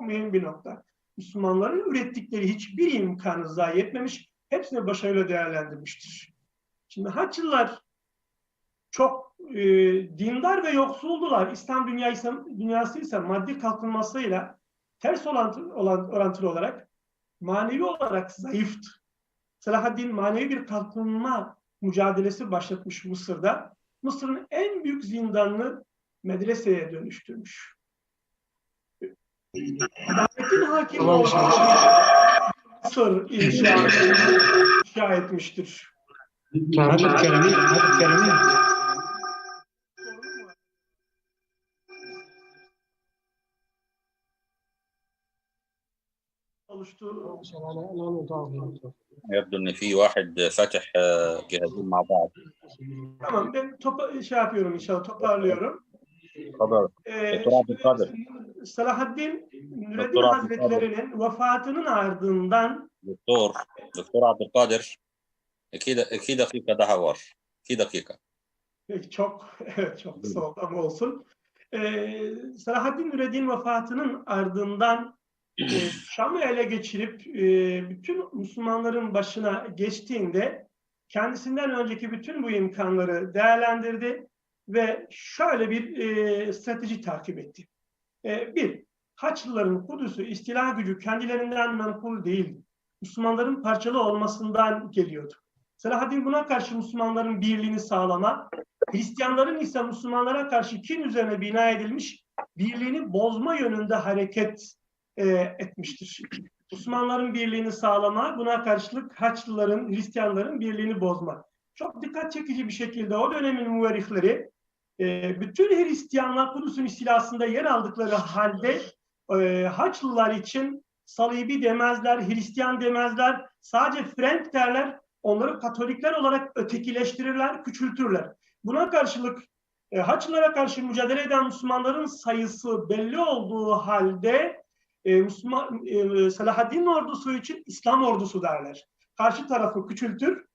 mühim bir nokta. Müslümanların ürettikleri hiçbir imkanı zayi etmemiş, hepsini başarıyla değerlendirmiştir. Şimdi Haçlılar çok dindar ve yoksuldular. İslam dünyası ise maddi kalkınmasıyla ters orantılı olarak manevi olarak zayıftı. Selahaddin manevi bir kalkınma mücadelesi başlatmış Mısır'da. Mısır'ın en büyük zindanını medreseye dönüştürmüş. Adaletin hakim olduğu Mısır inşa etmiştir. Abdülkerim'i يبدو ان في واحد فاتح جهازين مع بعض. Tamam, ben yapıyorum inşallah, toparlıyorum. Salahaddin Nureddin Hazretleri'nin vefatının ardından Doktor Abdülkadir 2 dakika daha var. 2 dakika. Çok kısa oldu ama olsun. Salahaddin Nureddin vefatının ardından Şam'ı ele geçirip bütün Müslümanların başına geçtiğinde kendisinden önceki bütün bu imkanları değerlendirdi ve şöyle bir strateji takip etti. Bir, Haçlıların Kudüs'ü istila gücü kendilerinden menkul değildi. Müslümanların parçalı olmasından geliyordu. Selahaddin buna karşı Müslümanların birliğini sağlama, Hristiyanların ise Müslümanlara karşı kin üzerine bina edilmiş birliğini bozma yönünde hareket etmiştir. Müslümanların birliğini sağlama, buna karşılık Haçlıların, Hristiyanların birliğini bozma. Çok dikkat çekici bir şekilde o dönemin müverrihleri bütün Hristiyanlar Kudüs'ün istilasında yer aldıkları halde Haçlılar için Salibi demezler, Hristiyan demezler, sadece Frank derler, onları Katolikler olarak ötekileştirirler, küçültürler. Buna karşılık Haçlılara karşı mücadele eden Müslümanların sayısı belli olduğu halde Selahaddin'in ordusu için İslam ordusu derler. Karşı tarafı küçültür,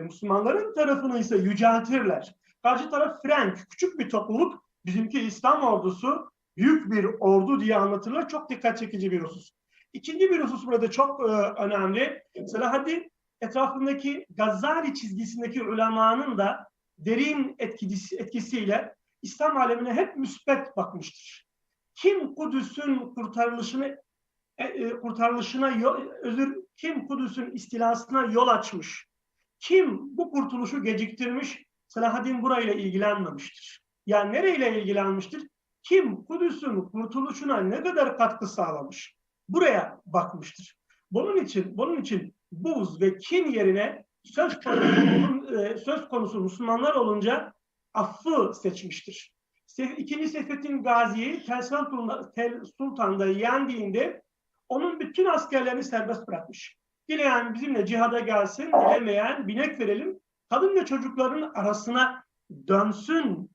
Müslümanların tarafını ise yüceltirler. Karşı taraf Frank, küçük bir topluluk, bizimki İslam ordusu, büyük bir ordu diye anlatırlar. Çok dikkat çekici bir husus. İkinci bir husus burada çok önemli. Selahaddin etrafındaki Gazzali çizgisindeki ulemanın da derin etkisiyle İslam alemine hep müspet bakmıştır. Kim Kudüs'ün kim Kudüs'ün istilasına yol açmış, kim bu kurtuluşu geciktirmiş, Selahaddin burayla ilgilenmemiştir. Yani nereyle ilgilenmiştir? Kim Kudüs'ün kurtuluşuna ne kadar katkı sağlamış? Buraya bakmıştır. Bunun için buz ve kin yerine söz konusu Müslümanlar olunca affı seçmiştir. İkinci Seyfettin Gazi'yi Tel Sultan'da yendiğinde onun bütün askerlerini serbest bırakmış. Dileyen bizimle cihada gelsin, dilemeyen binek verelim, kadın ve çocukların arasına dönsün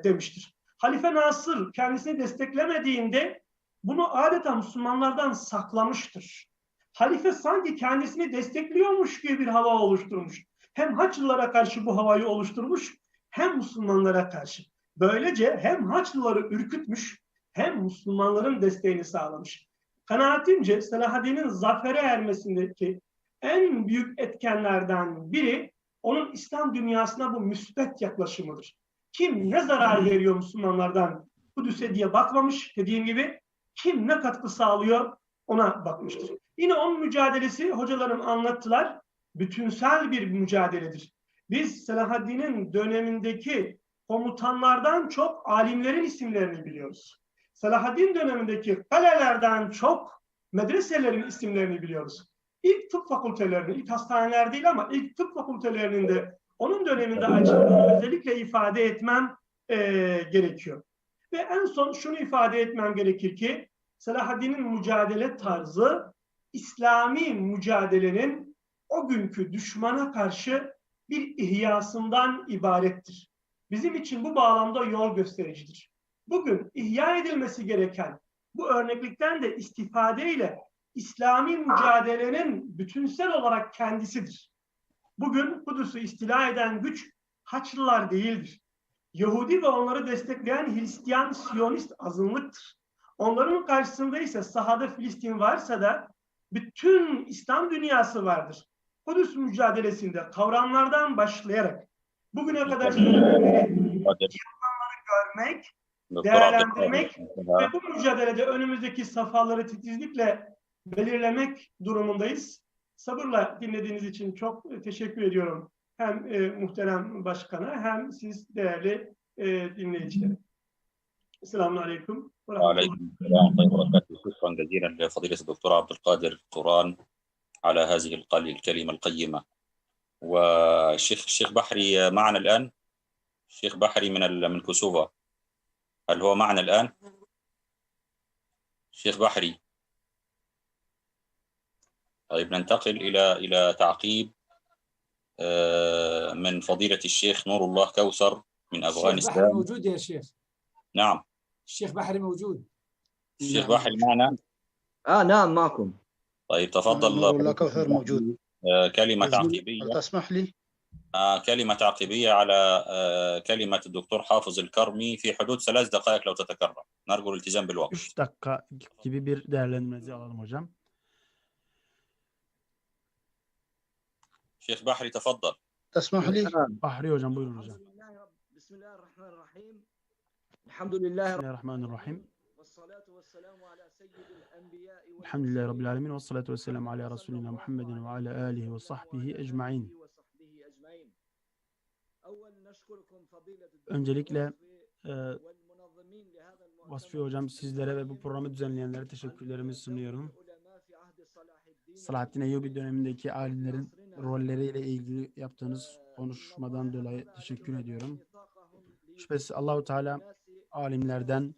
demiştir. Halife Nasır kendisini desteklemediğinde bunu adeta Müslümanlardan saklamıştır. Halife sanki kendisini destekliyormuş gibi bir hava oluşturmuş. Hem Haçlılara karşı bu havayı oluşturmuş, hem Müslümanlara karşı. Böylece hem Haçlıları ürkütmüş, hem Müslümanların desteğini sağlamış. Kanaatimce Selahaddin'in zafere ermesindeki en büyük etkenlerden biri onun İslam dünyasına bu müspet yaklaşımıdır. Kim ne zarar veriyor Müslümanlardan Kudüs'e diye bakmamış, dediğim gibi kim ne katkı sağlıyor ona bakmıştır. Yine onun mücadelesi hocalarım anlattılar, bütünsel bir mücadeledir. Biz Selahaddin'in dönemindeki komutanlardan çok alimlerin isimlerini biliyoruz. Selahaddin dönemindeki kalelerden çok medreselerin isimlerini biliyoruz. İlk tıp fakültelerinin, ilk hastaneler değil ama ilk tıp fakültelerinin de onun döneminde açıldığını özellikle ifade etmem gerekiyor. Ve en son şunu ifade etmem gerekir ki Selahaddin'in mücadele tarzı İslami mücadelenin o günkü düşmana karşı bir ihyasından ibarettir. Bizim için bu bağlamda yol göstericidir. Bugün ihya edilmesi gereken bu örneklikten de istifadeyle İslami mücadelenin bütünsel olarak kendisidir. Bugün Kudüs'ü istila eden güç Haçlılar değildir. Yahudi ve onları destekleyen Hristiyan Siyonist azınlıktır. Onların karşısında ise sahada Filistin varsa da bütün İslam dünyası vardır. Kudüs mücadelesinde kavramlardan başlayarak bugüne kadar söylenenleri görmek, دكتور عبد القادر değerlendirmek ve bu mücadelede önümüzdeki safhaları titizlikle belirlemek durumundayız. Sabırla dinlediğiniz için çok teşekkür ediyorum. Hem muhterem başkana hem siz değerli dinleyicilere. Selamun Aleyküm. وعليكم السلام ورحمة الله وبركاته. شكرا جزيلا لفضيلة الدكتور عبد القادر طوران على هذه الكلمة القيمة. والشيخ بحري معنا الآن. الشيخ بحري من كوسوفا. هل هو معنا الآن؟ الشيخ بحري. طيب ننتقل إلى تعقيب من فضيلة الشيخ نور الله كوثر من الشيخ أفغانستان. بحري موجود يا شيخ. نعم. الشيخ بحري موجود. الشيخ بحري معنا؟ نعم معكم. طيب تفضل. نور الله كوثر موجود. كلمة هل تعقيبية. تسمح لي؟ كلمة تعقيبية على كلمة الدكتور حافظ الكرمي في حدود 3 دقائق لو تتكرر. نرجو الالتزام بالوقت. 3 dakika gibi bir değerlendirmenizi alalım hocam. شيخ بحري تفضل. تسمح لي؟ Bahri hocam buyurun hocam. بسم الله الرحمن الرحيم. الحمد لله Bismillahirrahmanirrahim. والصلاة والسلام على سيد الأنبياء Elhamdülillahi Rabbil alemin ve salatu vesselamu ala Resulina Muhammedin ve ala alihi ve sahbihi ecmain. Öncelikle Vasfi hocam sizlere ve bu programı düzenleyenlere teşekkürlerimi sunuyorum. Salahaddin Eyyubi dönemindeki alimlerin rolleriyle ilgili yaptığınız konuşmadan dolayı teşekkür ediyorum. Şüphesiz Allahu Teala alimlerden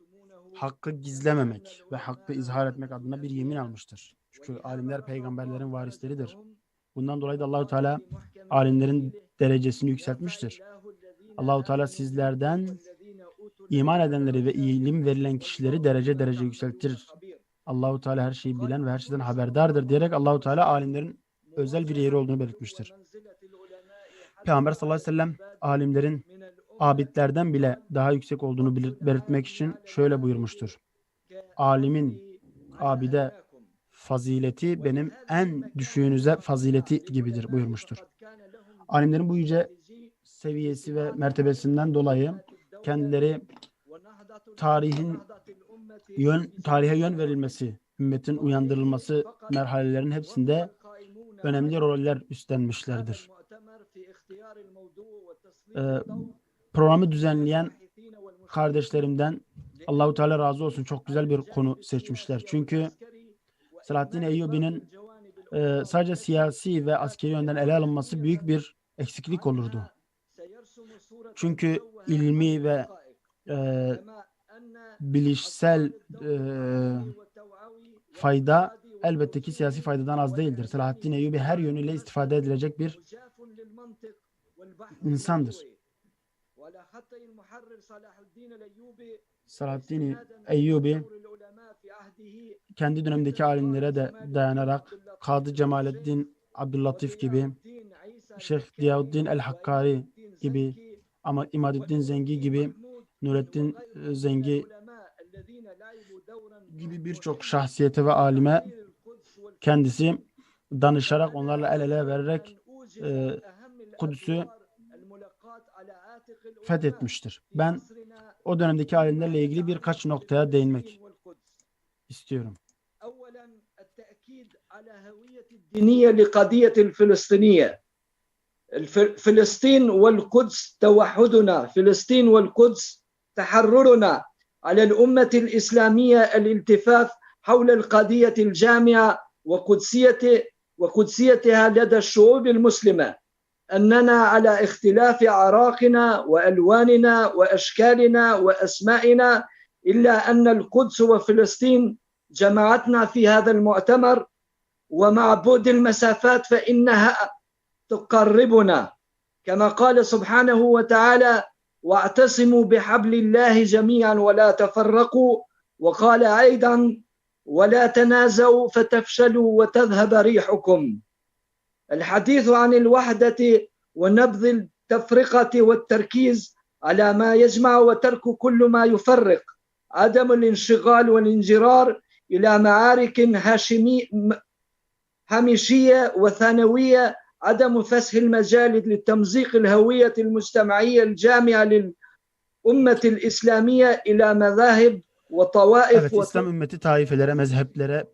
hakkı gizlememek ve hakkı izhar etmek adına bir yemin almıştır. Çünkü alimler peygamberlerin varisleridir. Bundan dolayı da Allahu Teala alimlerin derecesini yükseltmiştir. Allahu Teala sizlerden iman edenleri ve ilim verilen kişileri derece yükseltir. Allahu Teala her şeyi bilen ve her şeyden haberdardır diyerek Allahu Teala alimlerin özel bir yeri olduğunu belirtmiştir. Peygamber sallallahu aleyhi ve sellem alimlerin abidlerden bile daha yüksek olduğunu belirtmek için şöyle buyurmuştur. Alimin abide fazileti benim en düşüğünüze fazileti gibidir buyurmuştur. Alimlerin bu yüce seviyesi ve mertebesinden dolayı kendileri tarihe yön verilmesi, ümmetin uyandırılması merhalelerin hepsinde önemli roller üstlenmişlerdir. Programı düzenleyen kardeşlerimden Allahu Teala razı olsun, çok güzel bir konu seçmişler. Çünkü Salahaddin Eyyubi'nin sadece siyasi ve askeri yönden ele alınması büyük bir eksiklik olurdu. Çünkü ilmi ve bilişsel fayda elbette ki siyasi faydadan az değildir. Salahaddin Eyyubi her yönüyle istifade edilecek bir insandır. Salahaddin Eyyubi kendi dönemindeki alimlere de dayanarak Kadı Cemalettin Abdüllatif gibi, Şeyh Ziauddin el-Hakkari gibi, ama İmaduddin Zengi gibi, Nurettin Zengi gibi birçok şahsiyete ve alime kendisi danışarak, onlarla el ele vererek Kudüs'ü fethetmiştir. Ben o dönemdeki alimlerle ilgili birkaç noktaya değinmek istiyorum. الدينية لقضية الفلسطينية. فلسطين والقدس توحدنا، فلسطين والقدس تحررنا، على الأمة الإسلامية الالتفاف حول القضية الجامعة وقدسيتها لدى الشعوب المسلمة، أننا على اختلاف أعراقنا وألواننا وأشكالنا وأسمائنا، إلا أن القدس وفلسطين جمعتنا في هذا المؤتمر، ومع بعد المسافات فإنها تقربنا، كما قال سبحانه وتعالى: واعتصموا بحبل الله جميعا ولا تفرقوا، وقال أيضا: ولا تنازعوا فتفشلوا وتذهب ريحكم. الحديث عن الوحدة ونبذ التفرقة والتركيز على ما يجمع وترك كل ما يفرق، عدم الانشغال والانجرار إلى معارك هامشية وثانوية عدم فسح المجال لتمزيق الهوية المجتمعية الجامعة للأمة الإسلامية إلى مذاهب وطوائف Evet, İslam ümmeti taifelere, mezheplere,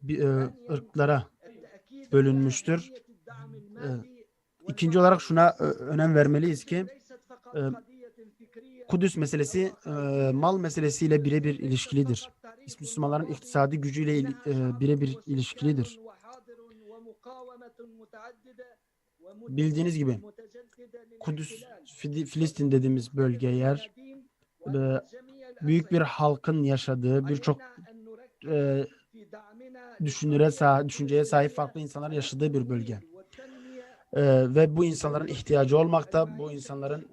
ırklara bölünmüştür. İkinci olarak şuna önem vermeliyiz ki Kudüs meselesi mal meselesiyle birebir ilişkilidir. Müslümanların iktisadi gücüyle birebir ilişkilidir. Bildiğiniz gibi Kudüs, Filistin dediğimiz bölge yer büyük bir halkın yaşadığı, birçok düşünceye sahip farklı insanlar yaşadığı bir bölge. Ve bu insanların ihtiyacı olmakta, bu insanların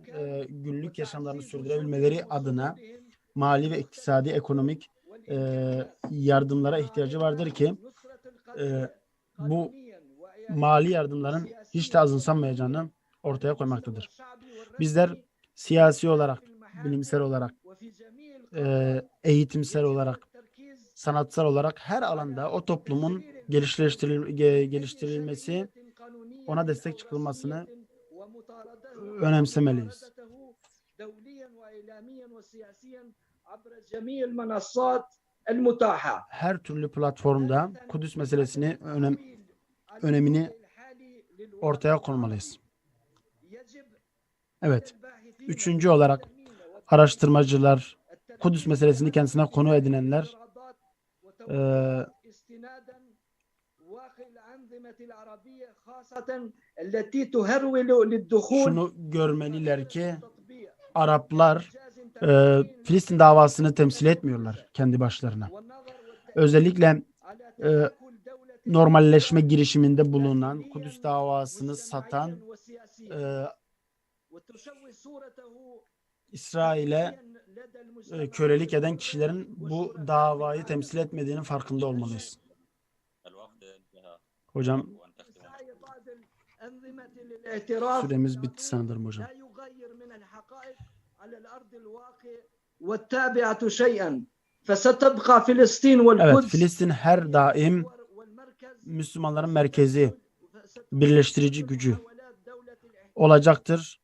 günlük yaşamlarını sürdürebilmeleri adına mali ve iktisadi, ekonomik yardımlara ihtiyacı vardır ki bu mali yardımların hiç de azımsanmayacağını ortaya koymaktadır. Bizler siyasi olarak, bilimsel olarak, eğitimsel olarak, sanatsal olarak her alanda o toplumun geliştirilmesi, ona destek çıkılmasını önemsemeliyiz. Her türlü platformda Kudüs meselesini önemini ortaya konmalıyız. Evet. Üçüncü olarak araştırmacılar, Kudüs meselesini kendisine konu edinenler şunu görmeliler ki Araplar Filistin davasını temsil etmiyorlar kendi başlarına. Özellikle normalleşme girişiminde bulunan, Kudüs davasını satan, İsrail'e kölelik eden kişilerin bu davayı temsil etmediğinin farkında olmalıyız. Hocam, süremiz bitti sanırım hocam. Evet, Filistin her daim Müslümanların merkezi, birleştirici gücü olacaktır.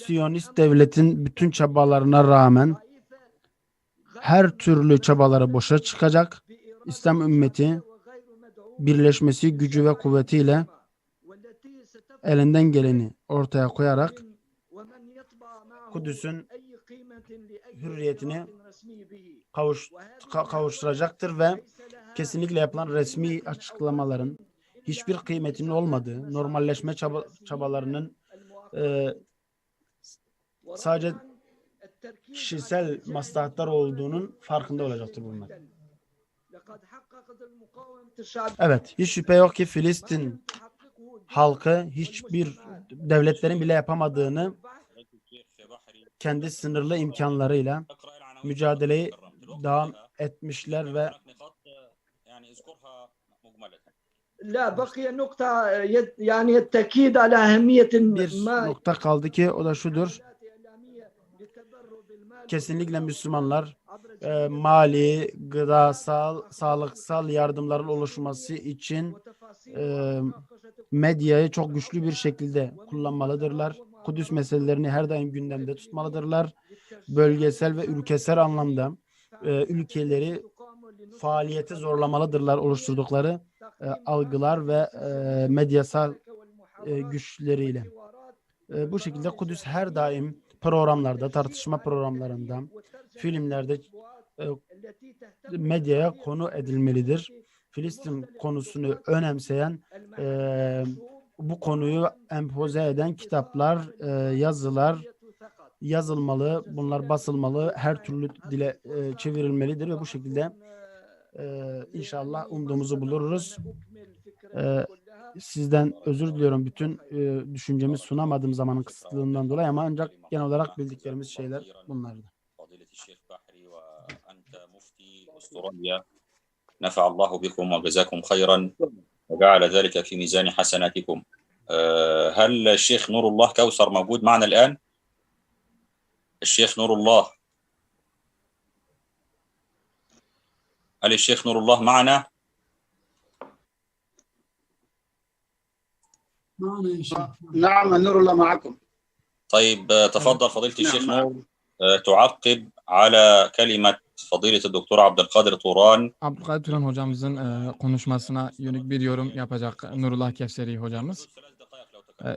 Siyonist devletin bütün çabalarına rağmen her türlü çabaları boşa çıkacak. İslam ümmeti birleşmesi, gücü ve kuvvetiyle elinden geleni ortaya koyarak Kudüs'ün hürriyetini kavuşturacaktır ve kesinlikle yapılan resmi açıklamaların hiçbir kıymetinin olmadığı, normalleşme çabalarının sadece kişisel maslahatlar olduğunun farkında olacaktır bunlar. Evet, hiç şüphe yok ki Filistin halkı hiçbir devletlerin bile yapamadığını kendi sınırlı imkanlarıyla mücadeleyi devam etmişler ve bir nokta kaldı ki o da şudur. Kesinlikle Müslümanlar mali, gıdasal, sağlıksal yardımların oluşması için medyayı çok güçlü bir şekilde kullanmalıdırlar. Kudüs meselelerini her daim gündemde tutmalıdırlar. Bölgesel ve ülkesel anlamda ülkeleri faaliyete zorlamalıdırlar oluşturdukları algılar ve medyasal güçleriyle. Bu şekilde Kudüs her daim programlarda, tartışma programlarında, filmlerde medyaya konu edilmelidir. Filistin konusunu önemseyen, bu konuyu empoze eden kitaplar, yazılar yazılmalı, bunlar basılmalı, her türlü dile çevrilmelidir ve bu şekilde inşallah umduğumuzu buluruz. Sizden özür diliyorum bütün düşüncemi sunamadığım zamanın kısıtlılığından dolayı ama ancak genel olarak bildiklerimiz şeyler bunlardı. نفع الله بكم وجزاكم خيرا وجعل ذلك في ميزان حسناتكم. هل الشيخ نور الله كوثر موجود معنا الآن؟ الشيخ نور الله هل الشيخ نور الله معنا؟ معنا يا شيخ. نعم النور الله معكم. طيب تفضل فضيلة الشيخ نعم. نور تعقب على كلمة فضيلة الدكتور عبد القادر طوران. Abdülkadir Turan hocamızın konuşmasına yönelik bir yorum yapacak Nurullah Kevseri hocamız.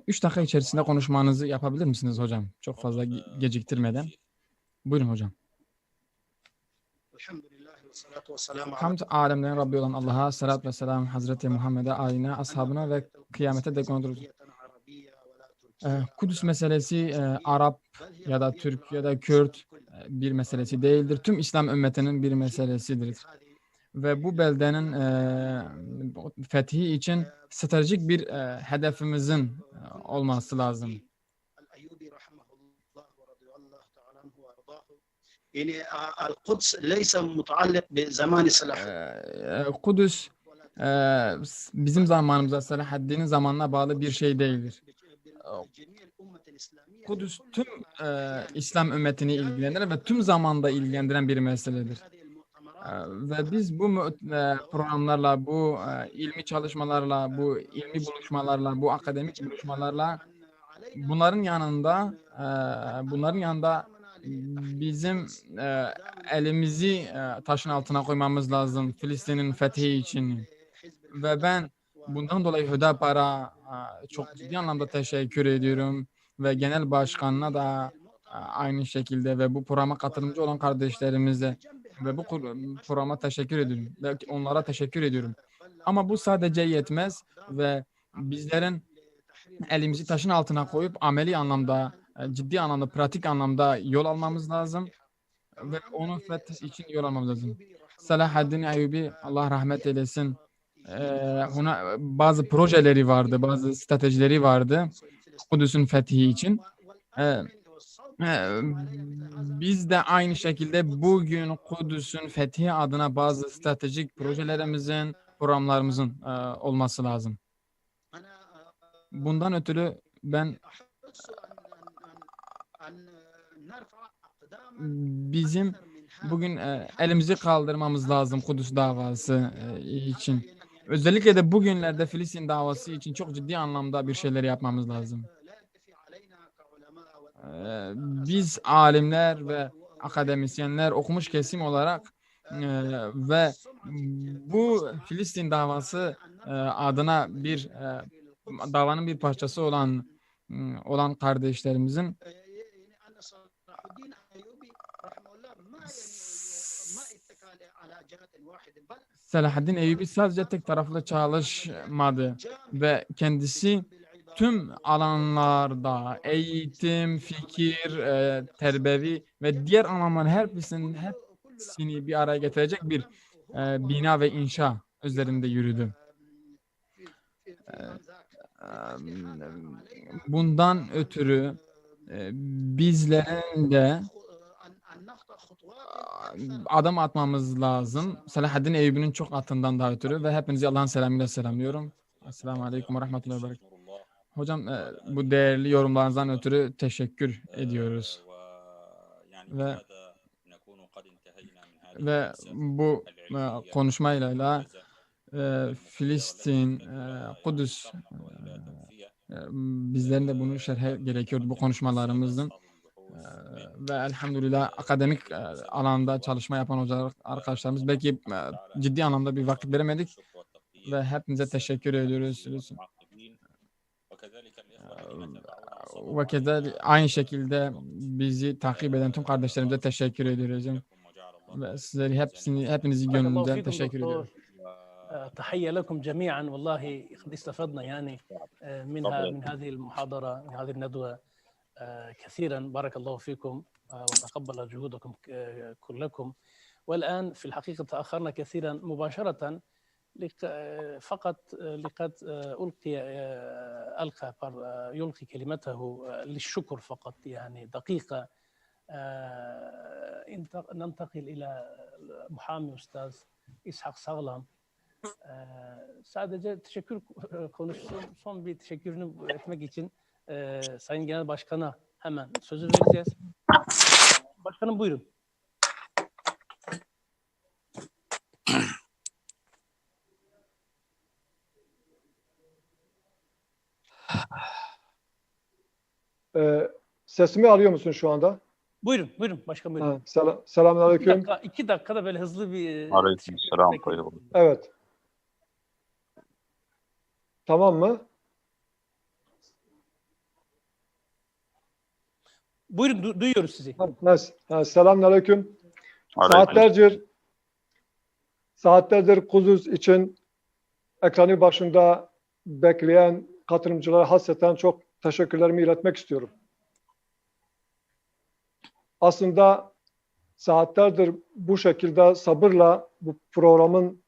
3 dakika içerisinde konuşmanızı yapabilir misiniz hocam? Çok fazla geciktirmeden. Buyurun hocam. Hamd alemlerin Rabbi olan Allah'a, salat ve selam Hazreti Muhammed'e, aline, ashabına ve kıyamete dek onuruz. Kudüs meselesi Arap ya da Türk ya da Kürt bir meselesi değildir. Tüm İslam ümmetinin bir meselesidir. Ve bu beldenin fethi için stratejik bir hedefimizin olması lazım. Kudüs bizim zamanımıza, Selahaddin'in zamanına bağlı bir şey değildir. Kudüs tüm İslam ümmetini ilgilendiren ve tüm zamanda ilgilendiren bir meseledir. Ve biz bu programlarla, bu ilmi çalışmalarla, bu ilmi buluşmalarla, bu akademik buluşmalarla bunların yanında bizim elimizi taşın altına koymamız lazım Filistin'in fethi için. Ve ben bundan dolayı Hüdapar'a çok ciddi anlamda teşekkür ediyorum ve genel başkanına da aynı şekilde ve bu programa katılımcı olan kardeşlerimize ve bu programa teşekkür ediyorum ve onlara teşekkür ediyorum. Ama bu sadece yetmez ve bizlerin elimizi taşın altına koyup ameli anlamda, ciddi anlamda, pratik anlamda yol almamız lazım ve onun fethi için yol almamız lazım. Selahaddin Eyyubi, Allah rahmet eylesin, ona bazı projeleri vardı, bazı stratejileri vardı Kudüs'ün fethi için. Biz de aynı şekilde bugün Kudüs'ün fethi adına bazı stratejik projelerimizin, programlarımızın olması lazım. Bundan ötürü ben bizim bugün elimizi kaldırmamız lazım Kudüs davası için. Özellikle de bugünlerde Filistin davası için çok ciddi anlamda bir şeyler yapmamız lazım. Biz alimler ve akademisyenler, okumuş kesim olarak ve bu Filistin davası adına bir davanın bir parçası olan kardeşlerimizin Selahaddin Eyyubi sadece tek taraflı çalışmadı ve kendisi tüm alanlarda eğitim, fikir, terbiyevi ve diğer alanların hepsini bir araya getirecek bir bina ve inşa üzerinde yürüdü. Bundan ötürü bizlerin de adım atmamız lazım. Selahaddin Eyyubi'nin çok atından daha ötürü ve hepinizi Allah'ın selamıyla selamlıyorum. Esselamu Aleyküm ve Rahmetullahi ve Berekatuhu. Hocam bu değerli yorumlarınızdan ötürü teşekkür ediyoruz. Ve bu konuşmayla Filistin, Kudüs bizlerin de bunu şerhe gerekiyordu bu konuşmalarımızın. Ve elhamdülillah akademik alanda çalışma yapan hocalar, arkadaşlarımız belki ciddi anlamda bir vakit veremedik ve hepinize teşekkür ediyoruz. Ve aynı şekilde bizi takip eden tüm kardeşlerimize teşekkür ediyoruz. Ve sizleri hepinizi gönlümden teşekkür ediyorum. تحية لكم جميعا والله قد استفدنا يعني من هذه المحاضرة من هذه الندوة كثيرا بارك الله فيكم وتقبل جهودكم كلكم والآن في الحقيقة تأخرنا كثيرا مباشرة فقط لقد يلقي كلمته للشكر فقط يعني دقيقة ننتقل إلى محامي أستاذ İshak Sağlam. Sadece teşekkür konuştum. Son bir teşekkürünü etmek için Sayın Genel Başkan'a hemen sözü vereceğiz. Başkanım buyurun. Sesimi alıyor musun şu anda? Buyurun, buyurun. Başkan buyurun. Selamünaleyküm. 2 dakikada böyle hızlı bir... Aleykümselam. Evet. Tamam mı? Buyurun, duyuyoruz sizi. Selamünaleyküm. Saatlerdir Kudüs için ekranı başında bekleyen katılımcılara hasreten çok teşekkürlerimi iletmek istiyorum. Aslında saatlerdir bu şekilde sabırla bu programın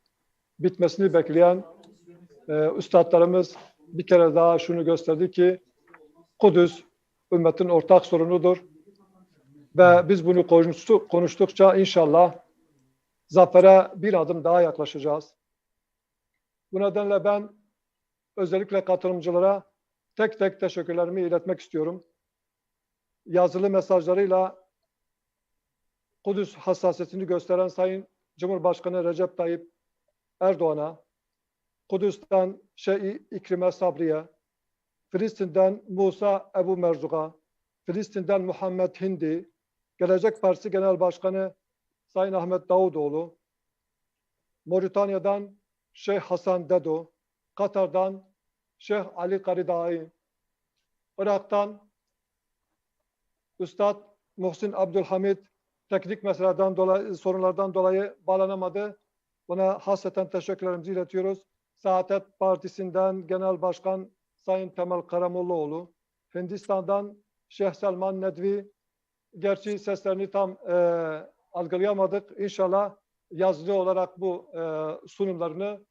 bitmesini bekleyen üstadlarımız bir kere daha şunu gösterdi ki Kudüs ümmetin ortak sorunudur. Ve biz bunu konuştukça inşallah zafere bir adım daha yaklaşacağız. Bu nedenle ben özellikle katılımcılara tek tek teşekkürlerimi iletmek istiyorum. Yazılı mesajlarıyla Kudüs hassasiyetini gösteren Sayın Cumhurbaşkanı Recep Tayyip Erdoğan'a, Kudüs'ten Şeyh İkrime Sabri'ye, Filistin'den Musa Ebu Merzuk'a, Filistin'den Muhammed Hindi, Gelecek Partisi Genel Başkanı Sayın Ahmet Davutoğlu, Moritanya'dan Şeyh Hasan Dedo, Katar'dan Şeyh Ali Karidai, Irak'tan Üstad Muhsin Abdülhamid teknik meselelerden dolayı, sorunlardan dolayı bağlanamadı. Buna hasreten teşekkürlerimizi iletiyoruz. Saadet Partisi'nden Genel Başkan Sayın Temel Karamollaoğlu, Hindistan'dan Şeyh Selman Nedvi, gerçi seslerini tam algılayamadık. İnşallah yazılı olarak bu sunumlarını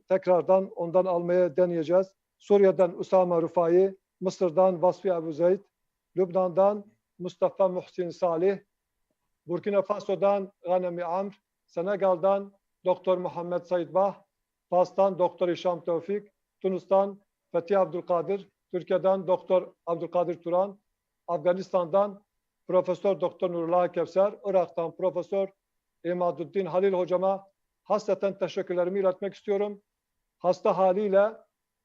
tekrardan ondan almaya deneyeceğiz. Suriye'den Usama Rufai, Mısır'dan Vasfi Ebu Zeyd, Lübnan'dan Mustafa Muhsin Salih, Burkina Faso'dan Ghanemi Amr, Senegal'dan Doktor Muhammed Said Bah, Fas'tan Doktor İşam Tevfik, Tunus'tan Fethi Abdülkadir, Türkiye'den Doktor Abdülkadir Turan, Afganistan'dan Profesör Doktor Nurullah Kevser, Irak'tan Profesör İmaduddin Halil hocama hasreten teşekkürlerimi iletmek istiyorum. Hasta haliyle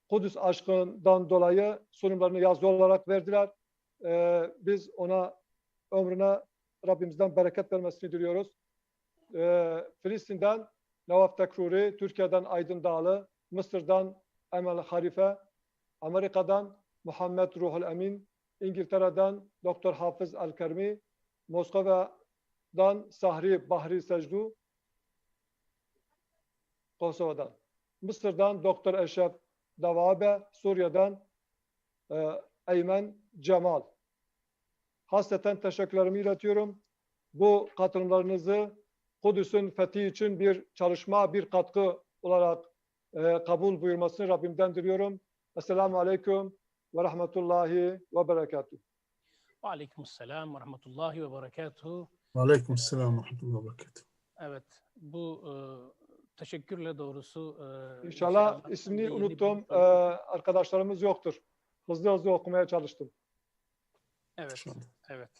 Kudüs aşkından dolayı sunumlarını yazılı olarak verdiler. Biz ona ömrüne Rabbimizden bereket vermesini diliyoruz. Filistin'den Nevaf Tekruri, Türkiye'den Aydın Dağlı, Mısır'dan Emel Harife, Amerika'dan Muhammed Ruhul Emin, İngiltere'den Doktor Hafız El-Kermi, Moskova'dan Sahri Bahri Secdu, Kosova'dan, Mısır'dan Doktor Eşref Davabe, Suriye'den Eymen Cemal. Hasreten teşekkürlerimi iletiyorum. Bu katılımlarınızı Kudüs'ün fethi için bir çalışma, bir katkı olarak kabul buyurmasını Rabbimden diliyorum. Esselamu Aleyküm ve Rahmetullahi ve Berekatuhu. Ve Aleykümselam ve Rahmetullahi ve Berekatuhu. Aleykümselam ve Rahmetullahi ve Berekatuhu. Evet, bu teşekkürle doğrusu... İnşallah ismini unuttum. Arkadaşlarımız yoktur. Hızlı hızlı okumaya çalıştım. Evet, evet.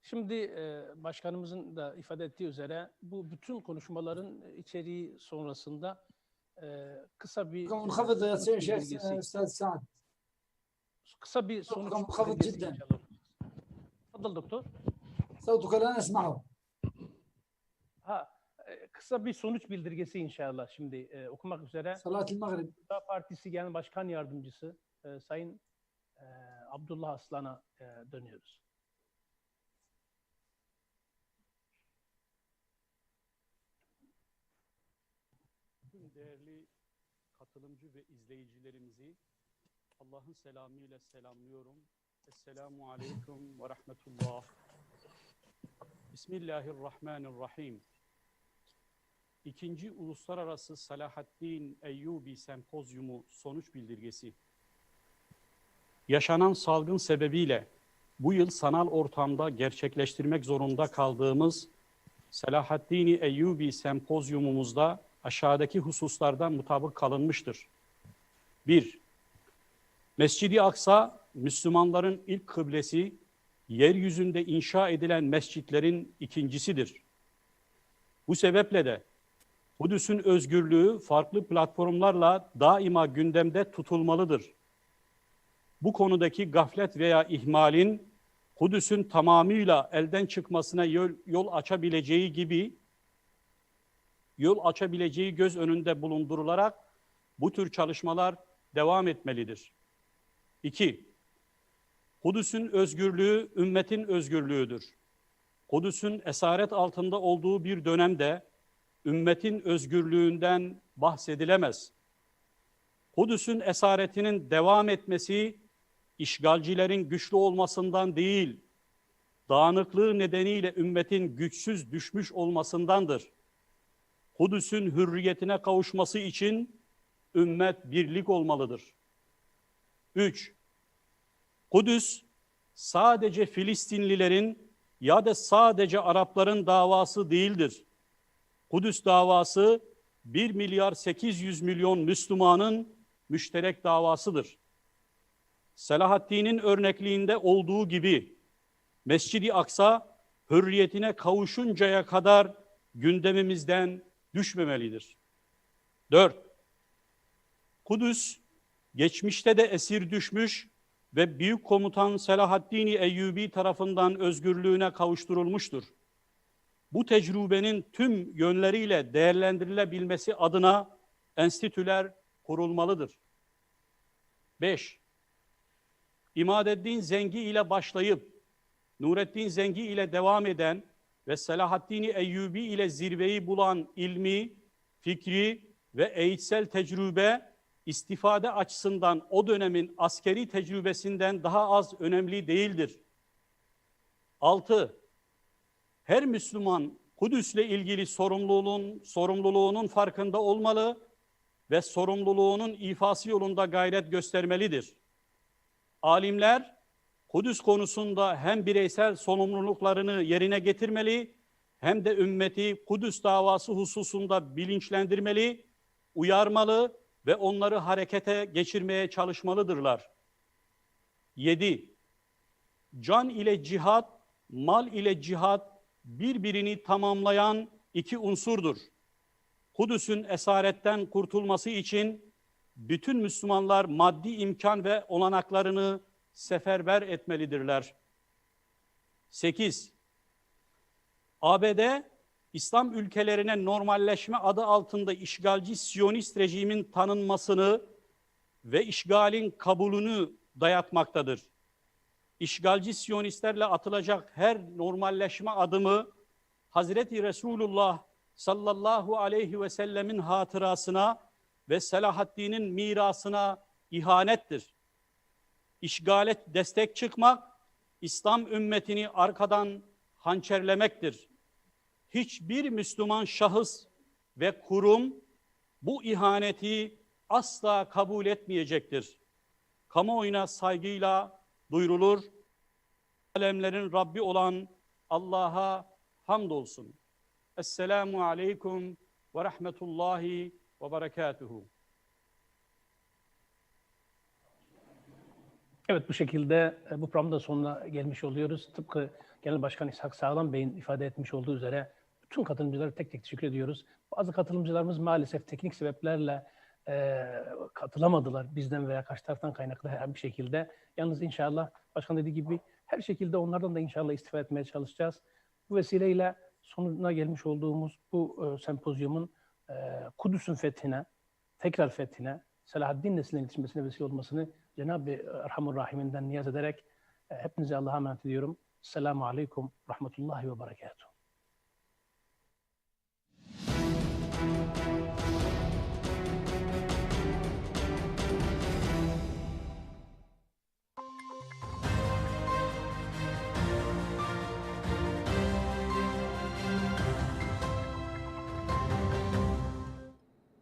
Şimdi başkanımızın da ifade ettiği üzere bu bütün konuşmaların içeriği sonrasında kısa bir kısa bir sonuç bildirgesi inşallah. Tafadal doktor. صوتك لا نسمعه. Kısa bir sonuç bildirgesi inşallah şimdi okumak üzere. Salat-ı Maghrib. Partisi Genel Başkan Yardımcısı Sayın Abdullah Aslan'a dönüyoruz. Tüm değerli katılımcı ve izleyicilerimizi Allah'ın selamıyla selamlıyorum. Esselamu aleyküm ve rahmetullah. Bismillahirrahmanirrahim. İkinci Uluslararası Salahaddin Eyyubi Sempozyumu sonuç bildirgesi. Yaşanan salgın sebebiyle bu yıl sanal ortamda gerçekleştirmek zorunda kaldığımız Salahaddin Eyyubi Sempozyumumuzda aşağıdaki hususlardan mutabık kalınmıştır. 1. Mescid-i Aksa, Müslümanların ilk kıblesi, yeryüzünde inşa edilen mescitlerin ikincisidir. Bu sebeple de Kudüs'ün özgürlüğü farklı platformlarla daima gündemde tutulmalıdır. bu konudaki gaflet veya ihmalin Kudüs'ün tamamıyla elden çıkmasına yol açabileceği göz önünde bulundurularak bu tür çalışmalar devam etmelidir. 2. Kudüs'ün özgürlüğü ümmetin özgürlüğüdür. Kudüs'ün esaret altında olduğu bir dönemde ümmetin özgürlüğünden bahsedilemez. Kudüs'ün esaretinin devam etmesi işgalcilerin güçlü olmasından değil, dağınıklığı nedeniyle ümmetin güçsüz düşmüş olmasındandır. Kudüs'ün hürriyetine kavuşması için ümmet birlik olmalıdır. 3. Kudüs sadece Filistinlilerin ya da sadece Arapların davası değildir. Kudüs davası 1 milyar 800 milyon Müslümanın müşterek davasıdır. Selahaddin'in örnekliğinde olduğu gibi Mescid-i Aksa hürriyetine kavuşuncaya kadar gündemimizden düşmemelidir. 4. Kudüs geçmişte de esir düşmüş ve Büyük Komutan Selahaddin Eyyubi tarafından özgürlüğüne kavuşturulmuştur. Bu tecrübenin tüm yönleriyle değerlendirilebilmesi adına enstitüler kurulmalıdır. 5. İmadeddin Zengi ile başlayıp Nureddin Zengi ile devam eden ve Selahaddin Eyyubi ile zirveyi bulan ilmi, fikri ve eğitsel tecrübe istifade açısından o dönemin askeri tecrübesinden daha az önemli değildir. 6. Her Müslüman Kudüs'le ilgili sorumluluğunun farkında olmalı ve sorumluluğunun ifası yolunda gayret göstermelidir. Alimler Kudüs konusunda hem bireysel sorumluluklarını yerine getirmeli hem de ümmeti Kudüs davası hususunda bilinçlendirmeli, uyarmalı ve onları harekete geçirmeye çalışmalıdırlar. 7. Can ile cihat, mal ile cihat birbirini tamamlayan iki unsurdur. Kudüs'ün esaretten kurtulması için bütün Müslümanlar maddi imkan ve olanaklarını seferber etmelidirler. 8. ABD, İslam ülkelerine normalleşme adı altında işgalci Siyonist rejimin tanınmasını ve işgalin kabulünü dayatmaktadır. İşgalci Siyonistlerle atılacak her normalleşme adımı Hazreti Resulullah sallallahu aleyhi ve sellemin hatırasına ve Selahaddin'in mirasına ihanettir. İşgale destek çıkmak, İslam ümmetini arkadan hançerlemektir. Hiçbir Müslüman şahıs ve kurum bu ihaneti asla kabul etmeyecektir. Kamuoyuna saygıyla duyurulur. Alemlerin Rabbi olan Allah'a hamdolsun. Esselamu aleyküm ve rahmetullahi ve berekatuhu. Evet, bu şekilde bu programda sonuna gelmiş oluyoruz. Tıpkı Genel Başkan İshak Sağlam Bey'in ifade etmiş olduğu üzere bütün katılımcılara tek tek teşekkür ediyoruz. Bazı katılımcılarımız maalesef teknik sebeplerle katılamadılar bizden veya karşı taraftan kaynaklı herhangi bir şekilde. Yalnız inşallah başkan dediği gibi her şekilde onlardan da inşallah istifade etmeye çalışacağız. Bu vesileyle sonuna gelmiş olduğumuz bu sempozyumun Kudüs'ün fethine, tekrar fethine, Selahaddin neslinin yetişmesine vesile olmasını Cenab-ı Erhamur Rahim'inden niyaz ederek hepinize Allah'a emanet ediyorum. Selamun Aleyküm Rahmetullahi ve Berekatuhu.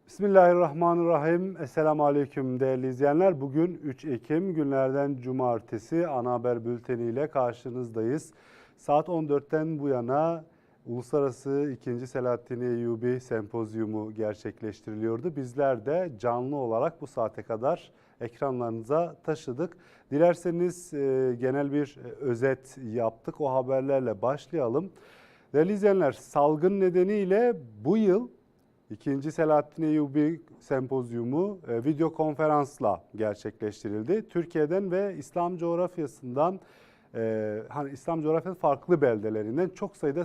Bismillahirrahmanirrahim. Esselamu Aleyküm değerli izleyenler. Bugün 3 Ekim günlerden Cumartesi ana haber bülteniyle karşınızdayız. Saat 14'ten bu yana Uluslararası 2. Selahaddin Eyyubi Sempozyumu gerçekleştiriliyordu. Bizler de canlı olarak bu saate kadar ekranlarınıza taşıdık. Dilerseniz genel bir özet yaptık. O haberlerle başlayalım. Değerli izleyenler, salgın nedeniyle bu yıl İkinci Selahaddin Eyyubi Sempozyumu video konferansla gerçekleştirildi. Türkiye'den ve İslam coğrafyasından, İslam coğrafyanın farklı beldelerinden çok sayıda